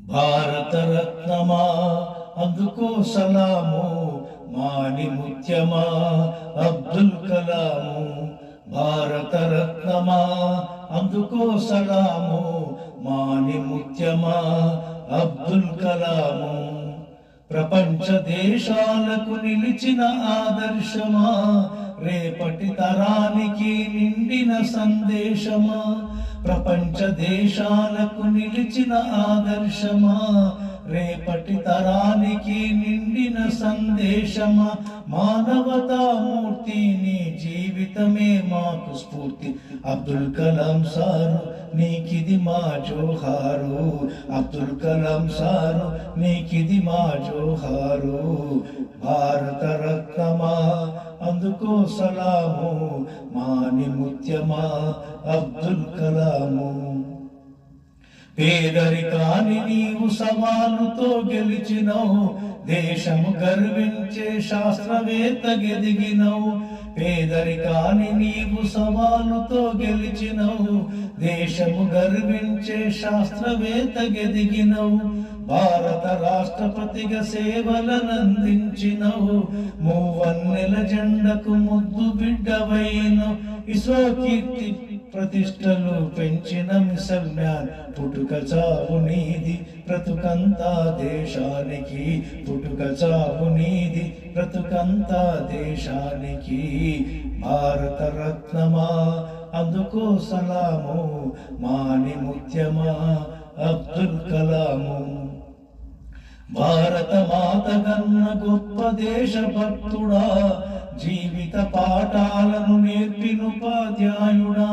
భారతరత్నమా అందుకో సలాము, మాని ముత్యమా అబ్దుల్ కలాము. భారతరత్నమా అందుకో సలాము, మాని ముత్యమా అబ్దుల్ కలాము. ప్రపంచ దేశాలకు నిలిచిన ఆదర్శమా, రేపటి తరానికి నిండిన సందేశమా. ప్రపంచ దేశాలకు నిలిచిన ఆదర్శమా, రేపటి తరానికి నిండిన సందేశమా. మానవతామూర్తి నీ జీవితమే మాకు స్ఫూర్తి. అబ్దుల్ కలాం సారు నీకిది మా జోహారు. అబ్దుల్ కలాం సారు నీకిది మా జోహారు. భారత రత్నమా అందుకో సలాము, మాని ముత్యమా అబ్దుల్ కలాము. పేదరికాన్ని నీవు సవాలుతో గెలిచినవు, దేశము గర్వించే శాస్త్రవేత్త గెదిగినవు. పేదరికాన్ని నీవు సవాలుతో గెలిచినవు, దేశము గర్వించే శాస్త్రవేత్త గెదిగినవు. భారత రాష్ట్రపతిగా సేవలనందించినవు, మూవన్నెల జెండకు ముద్దు బిడ్డవైనవు. ఇస్రో కీర్తి ప్రతిష్టలు పెంచిన మిసైల్ మ్యాన్, పుట్టుక చావు నీది బ్రతుకంతా దేశానికి. పుట్టుక చావు నీది బ్రతుకంతా దేశానికి. భారత రత్నమా అందుకో సలాము, మాని ముత్యమా అబ్దుల్ కలాము. భారత మాత గన్న గొప్ప దేశభక్తుడా, జీవిత పాఠాలను నేర్పినుపాధ్యాయుడా.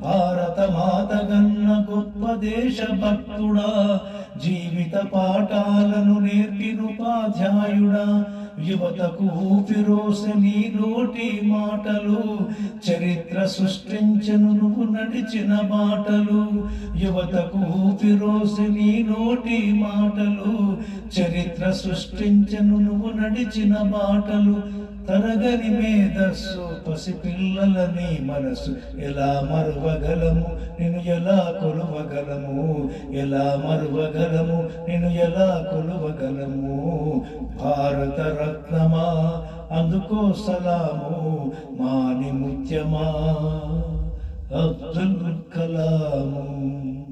భారత మాత గన్న గొప్ప దేశభక్తుడా, జీవిత పాఠాలను నేర్పినుపాధ్యాయుడా. యువతకు ఊపిరోసె నీ నోటి మాటలు, చరిత్ర సృష్టించను నువ్వు నడిచిన బాటలు. యువతకు ఊపిరోసె నీ నోటి మాటలు, చరిత్ర సృష్టించను నువ్వు నడిచిన బాటలు. తరగని మేధస్సు పసిపిల్లల నీ మనసు, ఎలా మరువగలము నిన్ను ఎలా కొలువగలము. ఎలా మరువగలము నిన్ను ఎలా కొలువగలము. భారత రత్నమా అందుకో సలాము, మాని ముత్యమా అబ్దుల్ కలాము.